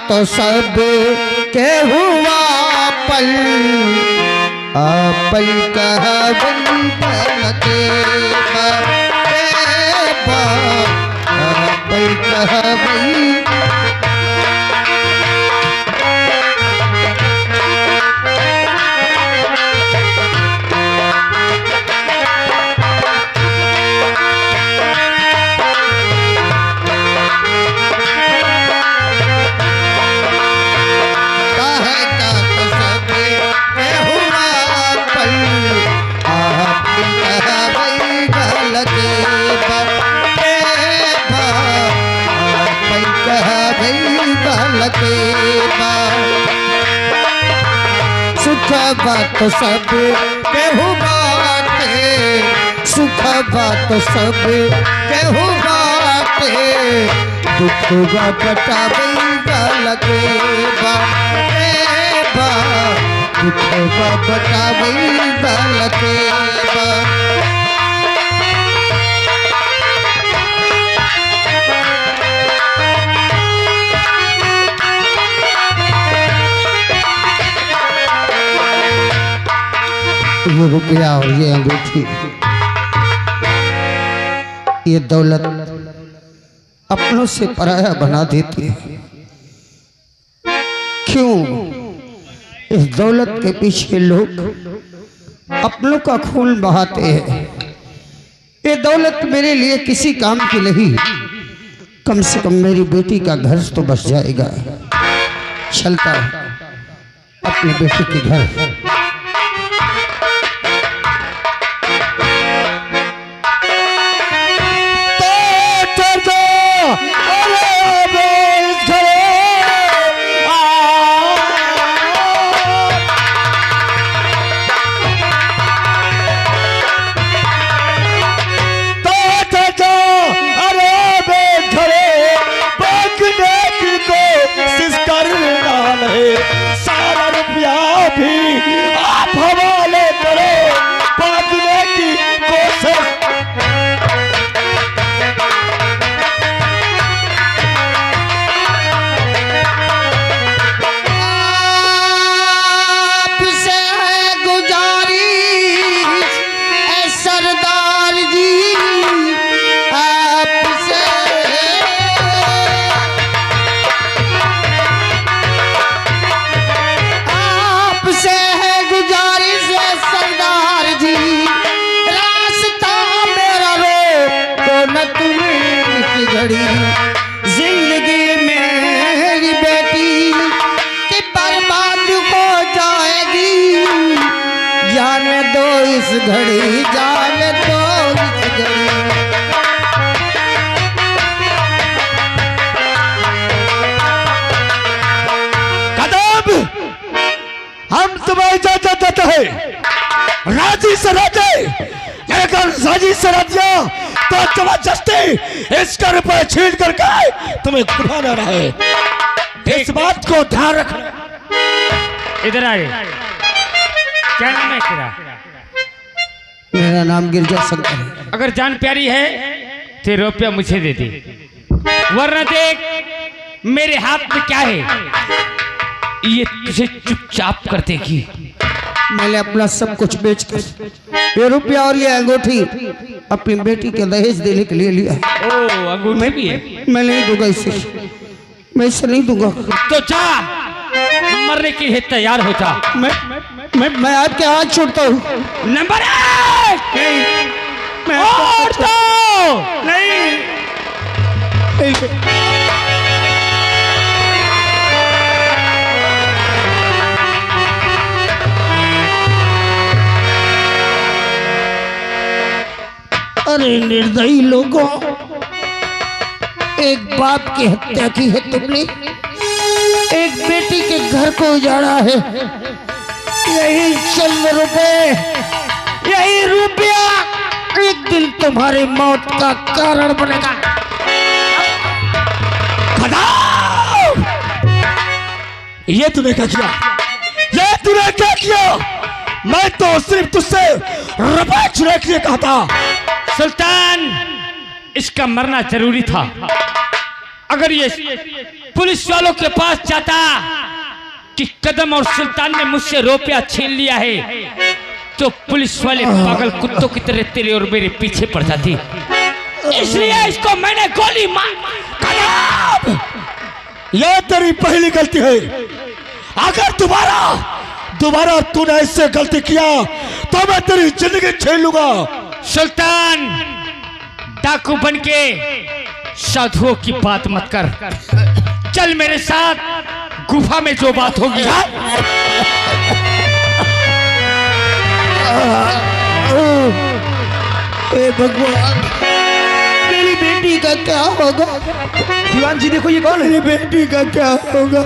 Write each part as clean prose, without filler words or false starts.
तो सब के हुआ पल पल कहवन पलके पल कहवन सुख बात सब केहू बाटे सुख बात सब केहू बाटे दुख बटावे लगे दुख बटावे लगे ये रुपया और ये अंगूठी ये दौलत अपनों से पराया बना देती है। क्यों? इस दौलत के पीछे लोग अपनों का खून बहाते हैं। ये दौलत मेरे लिए किसी काम की नहीं, कम से कम मेरी बेटी का घर तो बस जाएगा। चलता अपने बेटी के घर। सारा रुपया भी आप हवाले करो, बांधने की कोशिश। आपसे है गुजारिश ऐ सरदार जी, आपसे जिंदगी मेरी बेटी की बर्बाद हो जाएगी। जाने दो इस घड़ी, जाने दो इस घड़ी। कदम हम तुम्हें इजाजत देते हैं, राजी से राजे, अगर राजी से राजिया तो जबरदस्ती इसका रुपए छीन करके तुम्हें घुमाना रहे। इस बात को ध्यान रखना। इधर आए। क्या नाम है तेरा? मेरा नाम गिरजा शंकर है। अगर जान प्यारी है तो रुपया मुझे दे दे, वरना देख मेरे हाथ में क्या है, ये तुझे चुपचाप कर देगी। मैंने अपना सब कुछ बेचकर ये रुपया और ये अंगूठी अपनी बेटी के दहेज देने के लिए लिया। ओ अंगूठी भी है? मैं नहीं दूंगा इसे, मैं इसे नहीं दूंगा। तो जा मरने के लिए तैयार हो जा। मैं आपके हाथ छोड़ता हूँ। नंबर 1 मैं और तो नहीं। अरे निर्दयी लोगों, एक बाप की हत्या की है तुमने, एक बेटी के घर को उजाड़ा है। यही चंद रुपए, यही रुपया एक दिन तुम्हारी मौत का कारण बनेगा। ये तूने क्या किया? ये तूने क्या किया? मैं तो सिर्फ तुझसे रुपए चुराने के लिए कहा था। सुल्तान, इसका मरना जरूरी था। अगर ये पुलिस वालों के पास जाता कि कदम और सुल्तान ने मुझसे रुपया छीन लिया है, तो पुलिस वाले पागल कुत्तों की तरह तेरे और मेरे पीछे पड़ जाती। इसलिए इसको मैंने गोली मार। यह तेरी पहली गलती है। अगर दोबारा तूने इससे गलती किया तो मैं तेरी जिंदगी छीन लूंगा। सुल्तान, डाकू बनके साधुओं की बात मत कर। चल मेरे साथ, गुफा में जो बात होगी। हे भगवान, मेरी बेटी का क्या होगा? दीवान जी देखो, ये कौन है? मेरी बेटी का क्या होगा?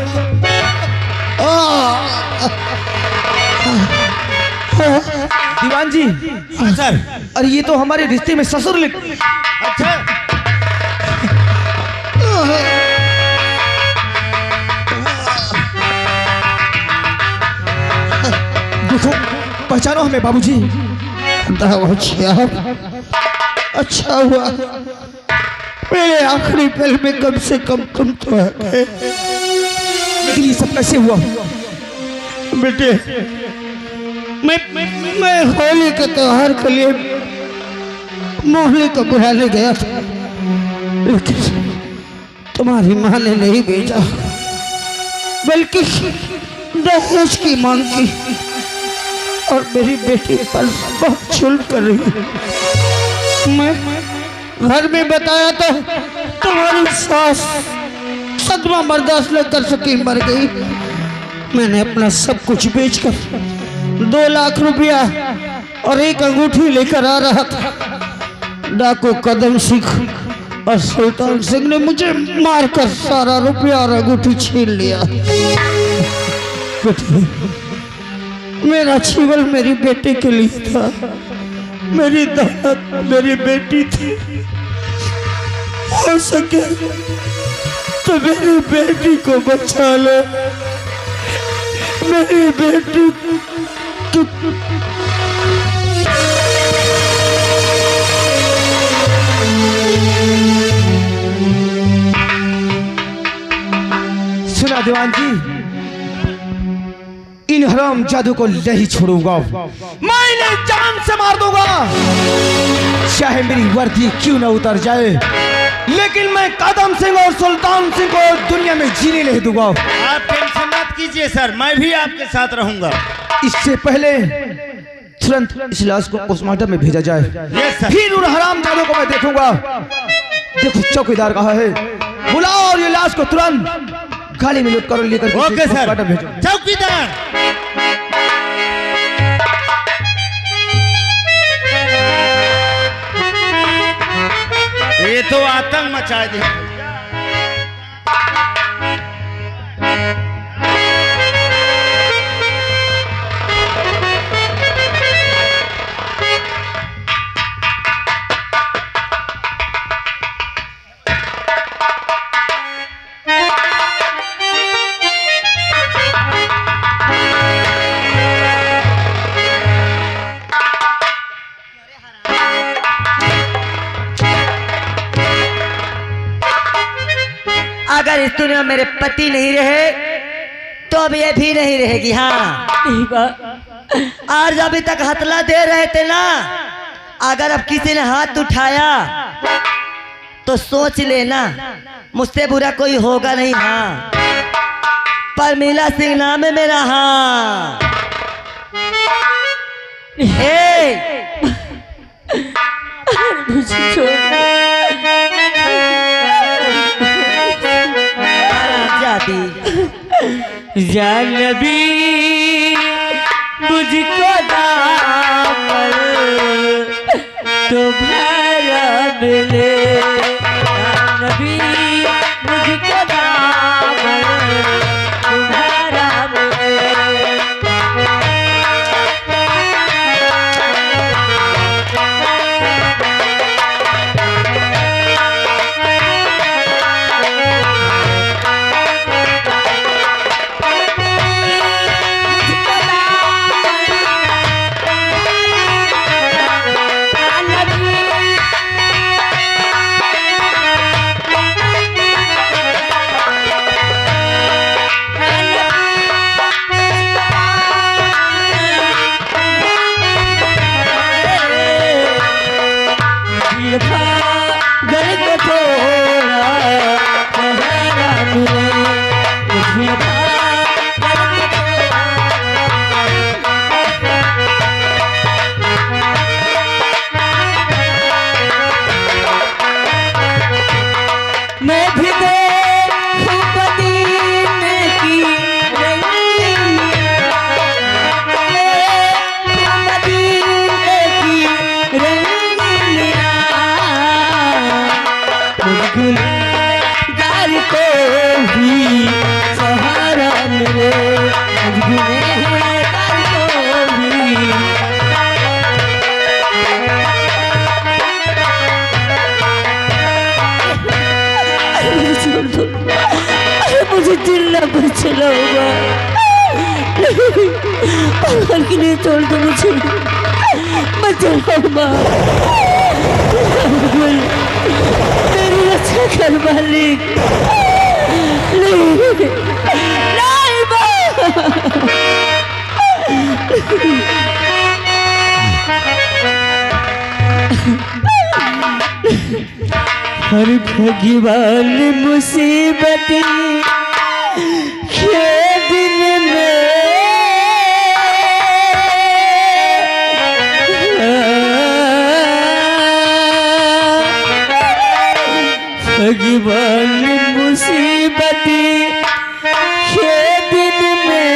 दीवान जी। सर। अरे ये तो हमारे रिश्ते में ससुर लिख। अच्छा, देखो, पहचानो हमें बाबूजी। अच्छा हुआ मेरे आखिरी पल में कम से कम तुम तो है। लेकिन ये सब कैसे हुआ? बेटे, मैं होली के त्योहार के लिए मोहल्ले को बुलाने गया था, लेकिन तुम्हारी माँ ने नहीं भेजा, बल्कि दहेज की मांग की और मेरी बेटी पर बहुत जुल्म कर रही है। मैं घर में बताया तो तुम्हारी सास सदमा बर्दाश्त न कर सकी, मर गई। मैंने अपना सब कुछ बेचकर 2 लाख रुपया और एक अंगूठी लेकर आ रहा था। डाकू कदम सिंह और सुल्तान सिंह ने मुझे मारकर सारा रुपया और अंगूठी छीन लिया। मेरा जीवन मेरी बेटी के लिए था, मेरी दौलत मेरी बेटी थी। हो सके तो मेरी बेटी को बचा लो, मेरी बेटी को। सुना दीवान जी, इन हराम जादू को नहीं छोड़ूंगा, मैं इन्हें जान से मार दूंगा, चाहे मेरी वर्दी क्यों न उतर जाए, लेकिन मैं कदम सिंह और सुल्तान सिंह को दुनिया में जीने नहीं दूंगा। आप टेंशन मत कीजिए सर, मैं भी आपके साथ रहूंगा। इससे पहले तुरंत इस लाश को पोस्टमार्टम में भेजा जाए, यस सर। फिर उन हराम जादू को मैं देखूंगा। देखो चौकीदार कहाँ है, बुलाओ और ये लाश को तुरंत गाड़ी में लोड करो, लेकर ओके सर। पोस्टमार्टम भेजो। चौकीदार, ये तो आतंक मचा दिया। अगर इस दुनिया में मेरे पति नहीं रहे तो अब ये भी नहीं रहेगी। हाँ, आज अभी तक हथला दे रहे थे ना, अगर अब किसी ने हाथ उठाया तो सोच लेना मुझसे बुरा कोई होगा नहीं। हाँ, पर मीला सिंह नाम है मेरा। हाँ, मुझे छोड़ या नबी मुझको दामन तुम्हारा मिले, या नबी मुझको दामन तुम्हारा मिले। रहूंगा। भगवान के लिए छोड़ दो मुझे, मैं चलाऊं माँ। मेरी रक्षा कर मालिक। नहीं नहीं माँ। हर भगवान मुसीबत के दिन में भगवान मुसीबत के दिन में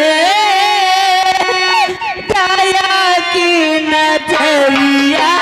दया की नजरिया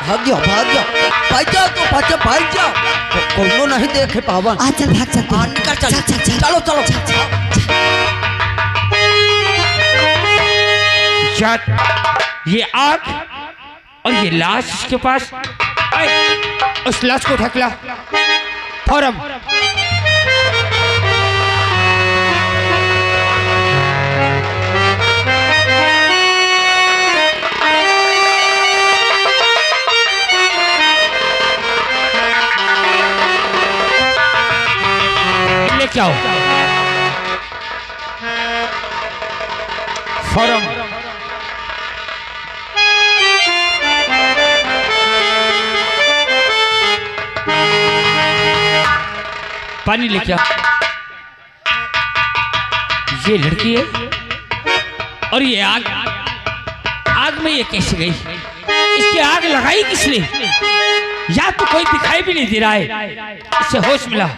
भाग जाओ भाग जाओ भाग जाओ कोनो नहीं देखे पावन। चल भाग चल निकल चल चलो चलो ये आग और ये लाश इसके पास। उस लाश को ढकला फौरन। क्या हो फौरन पानी लेके आओ। ये लड़की है और ये आग में ये कैसे गई? इसकी आग लगाई किसने? या तो कोई दिखाई भी नहीं दे रहा है। इसे होश मिला।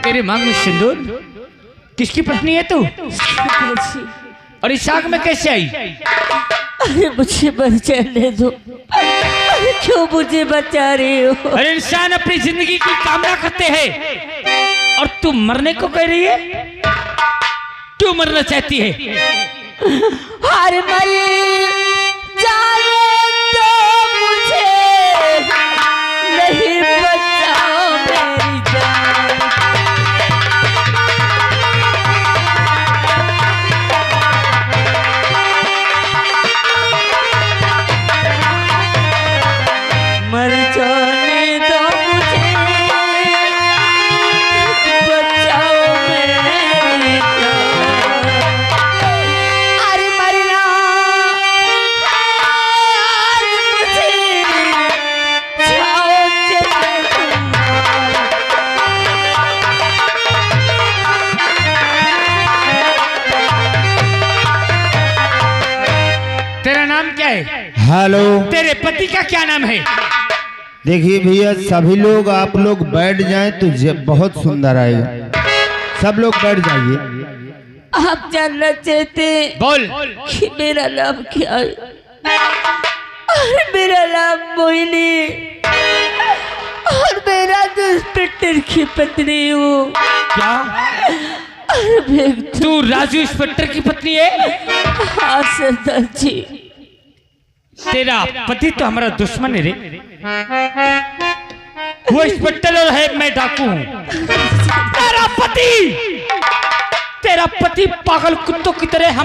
तेरे मांग में सिंदूर? किसकी पत्नी है तू? और इस आग में कैसे आई? अरे मुझे बचा दो। अरे क्यों मुझे बचा रही हो? अरे इंसान अपनी जिंदगी की कामना करते हैं और तू मरने को कह रही है? क्यों मरना चाहती है? अरे मर जाए तो मुझे नहीं बचाओ मेरी जान। मर जाने नाम क्या है? हेलो। तेरे पति का क्या नाम है? देखिए भैया, सभी लोग आप लोग बैठ जाएं तो बहुत सुंदर आएगा। सब लोग बैठ जाइए। आप जानना चाहते हैं बोल। कि मेरा नाम क्या है? और मेरा नाम मोहिनी और मेरा तो इंस्पेक्टर की पत्नी हूँ। क्या तू राजू इंस्पेक्टर की पत्नी है? हाँ सरदार जी। तेरा पति तो हमारा दुश्मन है रे। वो इंस्पेक्टर और है, मैं डाकू हूँ। तेरा पति पागल कुत्तों की तरह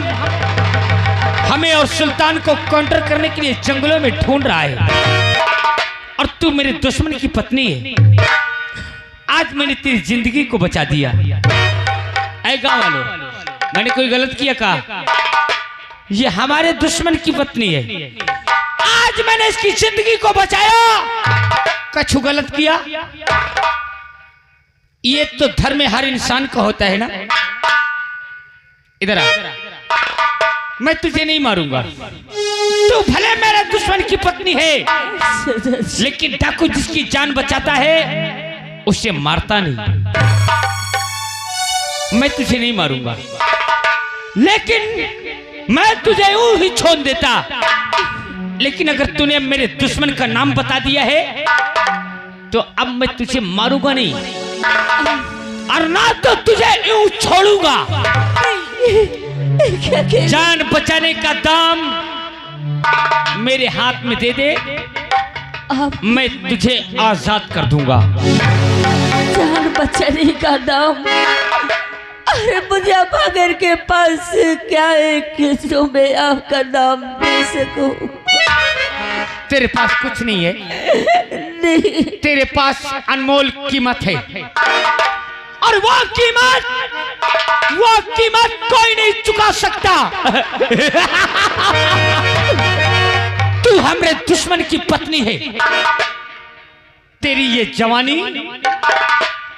हमें और सुल्तान को काउंटर करने के लिए जंगलों में ढूंढ रहा है, और तू मेरे दुश्मन की पत्नी है। आज मैंने तेरी जिंदगी को बचा दिया। ऐ गाँव वालों, मैंने कोई गलत किया कहा? ये हमारे दुश्मन की पत्नी है, आज मैंने इसकी जिंदगी को बचाया। कछु गलत किया? ये तो धर्म हर इंसान का होता है ना। इधर आ, मैं तुझे नहीं मारूंगा। तू भले मेरे दुश्मन की पत्नी है, लेकिन डाकू जिसकी जान बचाता है उसे मारता नहीं। मैं तुझे नहीं मारूंगा, लेकिन मैं तुझे यूं ही छोड़ देता। लेकिन अगर तूने मेरे दुश्मन का नाम बता दिया है तो अब मैं तुझे मारूंगा नहीं, और ना तो तुझे यूं छोड़ूंगा। जान बचाने का दाम मेरे हाथ में दे दे, मैं तुझे आजाद कर दूंगा। जान बचाने का दाम? अरे मुझे अगर के पास क्या है कि जो मैं आपका नाम दे सकूं? तेरे पास कुछ नहीं है। नहीं। तेरे पास अनमोल कीमत है, और वो कीमत कोई नहीं चुका सकता। तू हमारे दुश्मन की पत्नी है। तेरी ये जवानी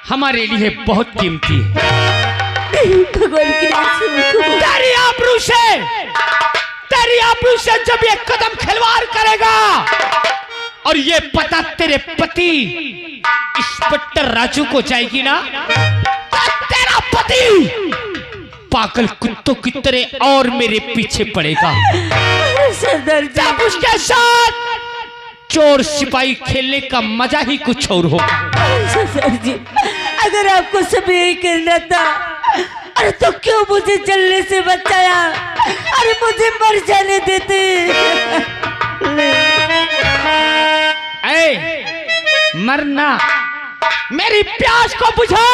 हमारे लिए बहुत कीमती है। भगवान की कसम। तेरी आबरू से जब ये कदम खिलवाड़ करेगा, और ये पता तेरे पति इंस्पेक्टर राजू को जाएगी ना, तो तेरा पति पागल कुत्तों की तरह और मेरे पीछे पड़ेगा। सरदार जी, जब उसके साथ चोर सिपाही खेलने का मजा ही कुछ और होगा। सरदार जी, अगर आपको सब यही करना था, अरे तो क्यों मुझे जलने से बचाया? अरे मुझे मर जाने देते। मरना, मेरी प्यास को बुझा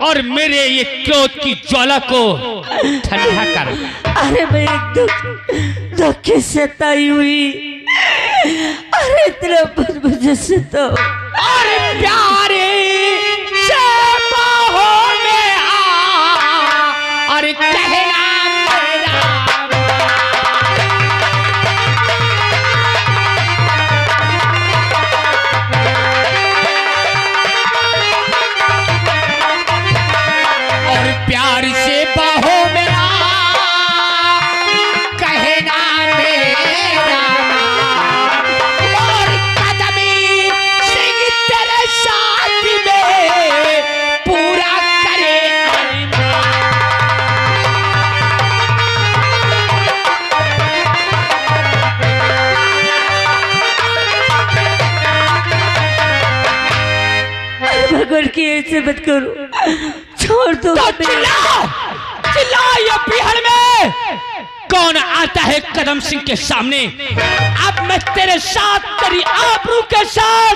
और मेरे ये क्रोध की ज्वाला को ठंडा कर। अरे मैं एक दुख की सताई हुई, अरे इतना कुछ मुझे सताओ। अरे प्यारे से बाहों में आ, अरे कहना मेरा प्यार से बाहों में आ, कहना मेरा, और कदमी सिंह तेरे साथ में पूरा करे। भगवान की ऐसे मत करो, छोड़ दो। तो चिल्ला ये बिहार में कौन आता है कदम सिंह के सामने? अब मैं तेरे साथ, तेरी आबरू के साथ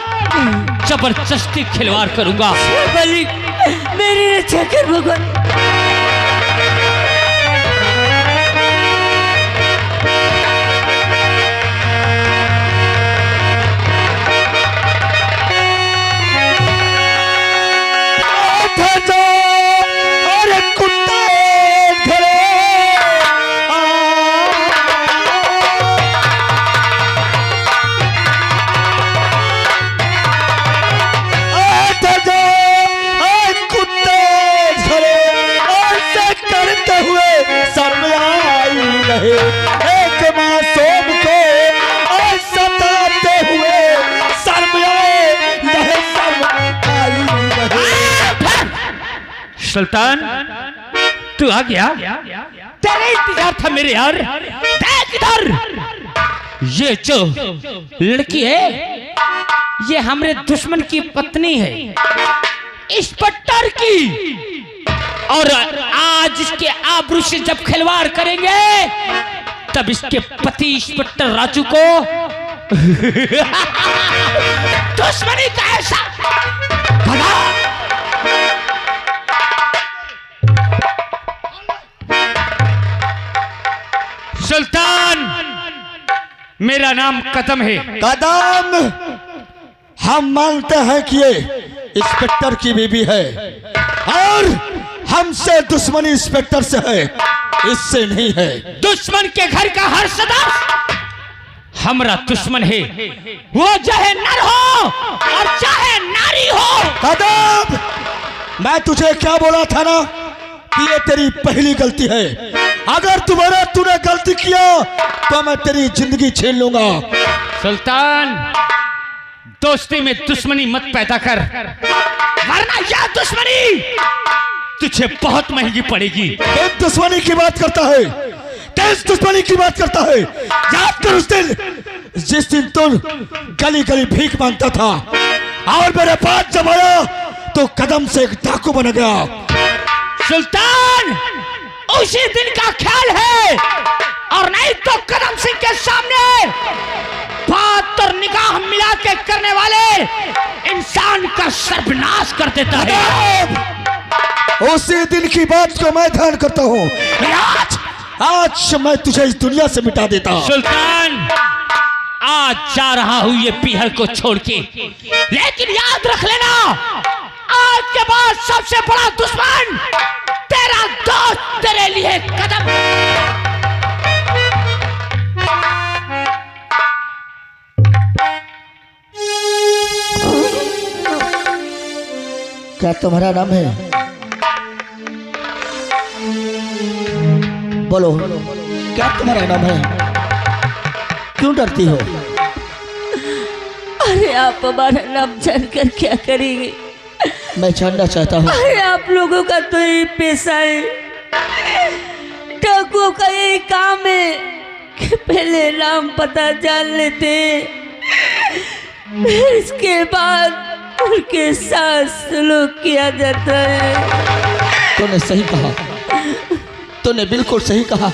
जबरदस्ती खिलवाड़ करूंगा। मालिक मेरी रक्षा कर भगवान। एक सुल्तान तू आ गया, तेरा इंतजार था मेरे यार। देख इधर, ये जो लड़की है ये हमारे दुश्मन की पत्नी है, इंस्पेक्टर की। और आज इसके आबरू से जब खिलवाड़ करेंगे तब इसके पति इंस्पेक्टर राजू को दुश्मनी का ऐसा सुल्तान, मेरा नाम कदम है। कदम, हम मानते हैं कि ये इंस्पेक्टर की बीवी है और हमसे दुश्मनी इंस्पेक्टर से है, इससे नहीं है। दुश्मन के घर का हर सदस्य हमारा दुश्मन है, वो चाहे नर हो और चाहे नारी हो। कदम, मैं तुझे क्या बोला था ना कि ये तेरी पहली गलती है। अगर तूने गलती किया तो मैं तेरी जिंदगी छीन लूंगा। सुल्तान, दोस्ती में दुश्मनी मत पैदा कर, वरना यह दुश्मनी तुझे बहुत महंगी पड़ेगी। किस दुश्मनी की बात करता है? किस दुश्मनी की बात करता है? याद कर उस दिन जिस दिन तुम गली गली भीख मांगता था और मेरे पास जब आया तो कदम से एक डाकू बन गया। सुल्तान, उसी दिन का ख्याल है, और नहीं तो कदम सिंह के सामने बात और निगाह मिला के करने वाले इंसान का सर्वनाश कर देता है। उसी दिन की बात को मैं ध्यान करता हूँ। आज मैं तुझे इस दुनिया से मिटा देता हूँ। सुल्तान, आज जा रहा हूँ ये पीहर को छोड़ के, लेकिन याद रख लेना, आज के बाद सबसे बड़ा दुश्मन तेरा दोस्त तेरे लिए कदम। क्या तुम्हारा नाम है? बोलो, क्या तुम्हारा नाम है? क्यों डरती हो? अरे आप हमारा नाम जानकर क्या करेंगे? मैं जानना चाहता हूँ। अरे आप लोगों का तो ये पेशा है, डाकुओं का ये काम है कि पहले नाम पता जान लेते, फिर इसके बाद उनके साथ सलूक किया जाता है। तूने सही कहा, तूने बिल्कुल सही कहा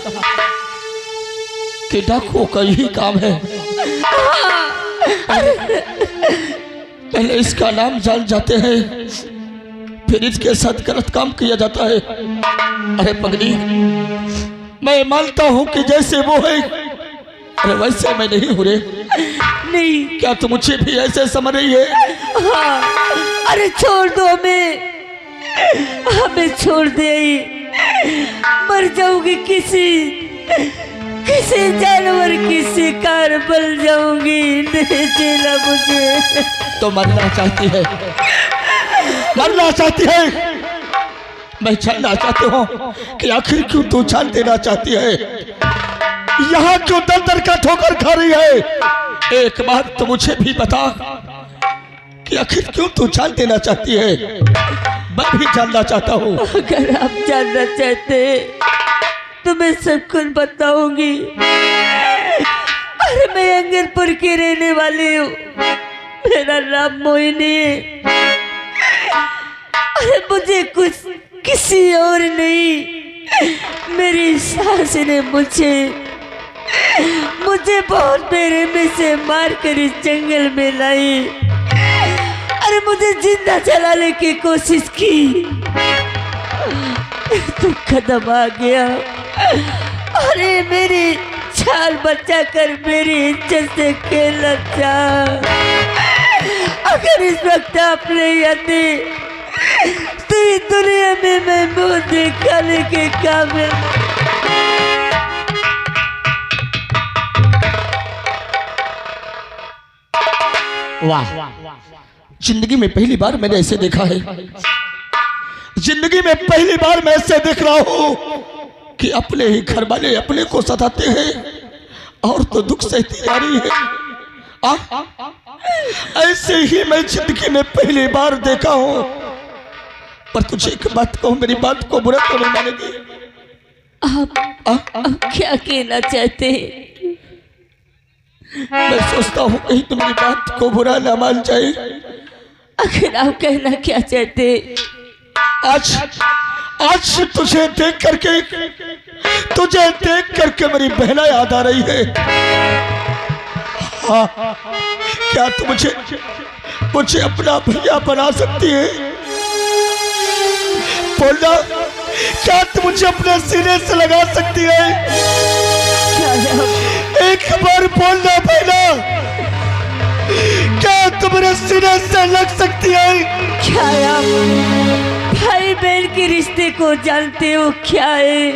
कि डाकुओं का यही काम है। पहले इसका नाम जान जाते हैं, फिर इसके साथ गलत काम किया जाता है। अरे पगली, मैं मानता हूँ कि जैसे वो है, अरे वैसे मैं नहीं हूँ रे। नहीं, क्या तुम मुझे भी ऐसे समझ रही है? हाँ, अरे छोड़ दो हमें छोड़ दे, मर जाऊंगी किसी जानवर की शिकार बन जाऊंगी, नहीं चला मुझे। तो मरना चाहती है, मरना चाहती है। मैं जानना चाहती हूँ कि आखिर क्यों तू जान देना चाहती है, यहाँ क्यों दर दर का ठोकर खा रही है। एक बात तो मुझे भी बता कि आखिर क्यों तू जान देना चाहती है। मैं भी जानना चाहता हूँ। अगर आप जानना चाहते तो मैं सब कुछ बताऊंगी। अरे मैं अंगनपुर की रहने वाली हूँ, मेरा नाम मोहिनी है। अरे मुझे कुछ किसी और नहीं, मेरी सास ने मुझे बहुत बेरे में से मार कर इस जंगल में लाई। अरे मुझे जिंदा जलाने की कोशिश की तो कदम आ गया। अरे मेरी छाल बचा कर मेरी इज्जत से खेलना चाह। अगर इस वक्त आप नहीं आते तो इस दुनिया में मैं मुंह दिखाने के काबिल। वाह, जिंदगी में पहली बार मैंने ऐसे देखा है। जिंदगी में पहली बार मैं ऐसे देख रहा हूँ कि अपने ही घर वाले अपने को सताते हैं और तो दुख सहती जा रही है। ऐसे ही मैं जिंदगी में पहली बार देखा हूँ। पर तुझे एक बात कहूं, मेरी बात को बुरा तो नहीं मानेगी? आप क्या कहना चाहते हैं? मैं सोचता हूँ कहीं तो मेरी बात को बुरा ना मान जाए। आखिर आप कहना क्या चाहते हैं? आज तुझे देख करके मेरी बहना याद आ रही है। हाँ, क्या तू मुझे अपना भैया बना सकती है? बोलना, क्या तू मुझे अपने सीने से लगा सकती है? एक बार बोलना बहना, क्या तुम मेरे सीने से लग सकती है? क्या आप भाई बहन के रिश्ते को जानते हो क्या है?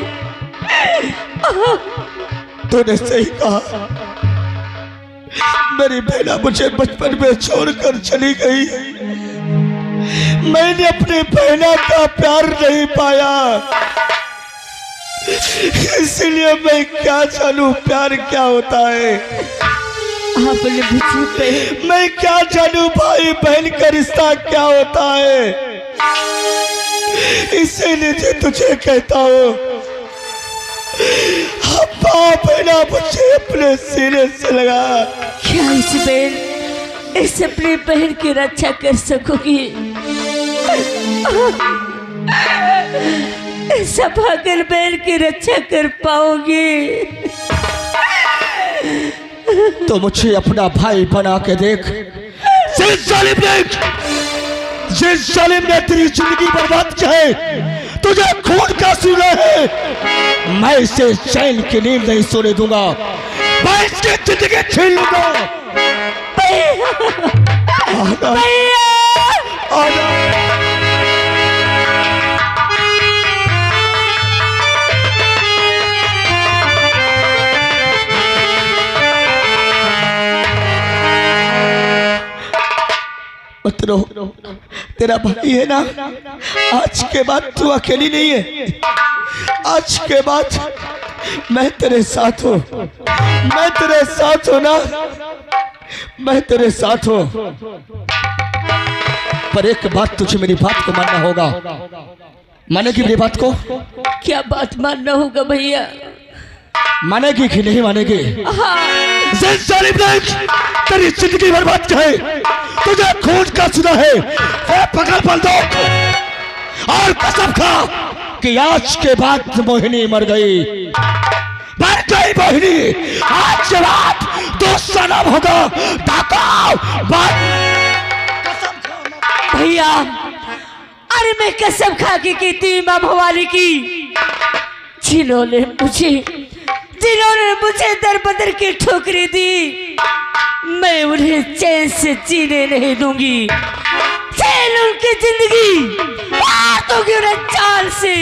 तूने सही कहा, मेरी बहना मुझे बचपन में छोड़कर चली गई। मैंने अपनी बहना का प्यार नहीं पाया, इसलिए मैं क्या जानूं प्यार क्या होता है। आपने मुझे मैं क्या जानूं भाई बहन का रिश्ता क्या होता है। इसीलिए तुझे कहता हूँ, बहना मुझे अपने सीने से लगा। क्या इस अपनी बहन की रक्षा कर सकोगी? इस भागल बहन की रक्षा कर पाओगी? तो मुझे अपना भाई बना के देख। जिस जालिम ने तेरी जिंदगी बर्बाद की है, तुझे खून का सूला है, मैं इसे चैन की नींद नहीं सोने दूंगा। मैं इसकी जिंदगी छीन लूंगा। मत रो, तेरा भाई है ना। आज के बाद तू अकेली नहीं है। आज के बाद मैं तेरे साथ हूँ। मैं तेरे साथ हूँ ना, मैं तेरे साथ हूँ। पर एक बात, तुझे मेरी बात को मानना होगा। मानेगी मेरी बात को? क्या बात मानना होगा भैया? मानेगी कि नहीं मानेगी? तेरी जिंदगी बर्बाद है, तुझे खून का सुना है। पकड़ बंदूक और कसम खा कि आज के बाद मोहिनी मर गई। मर गई मोहिनी। आज के बाद दूसरा नाम होगा भैया। अरे मैं कसम खा के कहती माँ भवानी की, जिन्होंने मुझे दर बदर की ठोकरें दी, मैं उन्हें चैन से जीने नहीं दूंगी। चैन उनकी जिंदगी मार दूंगी उन्हें चाल से।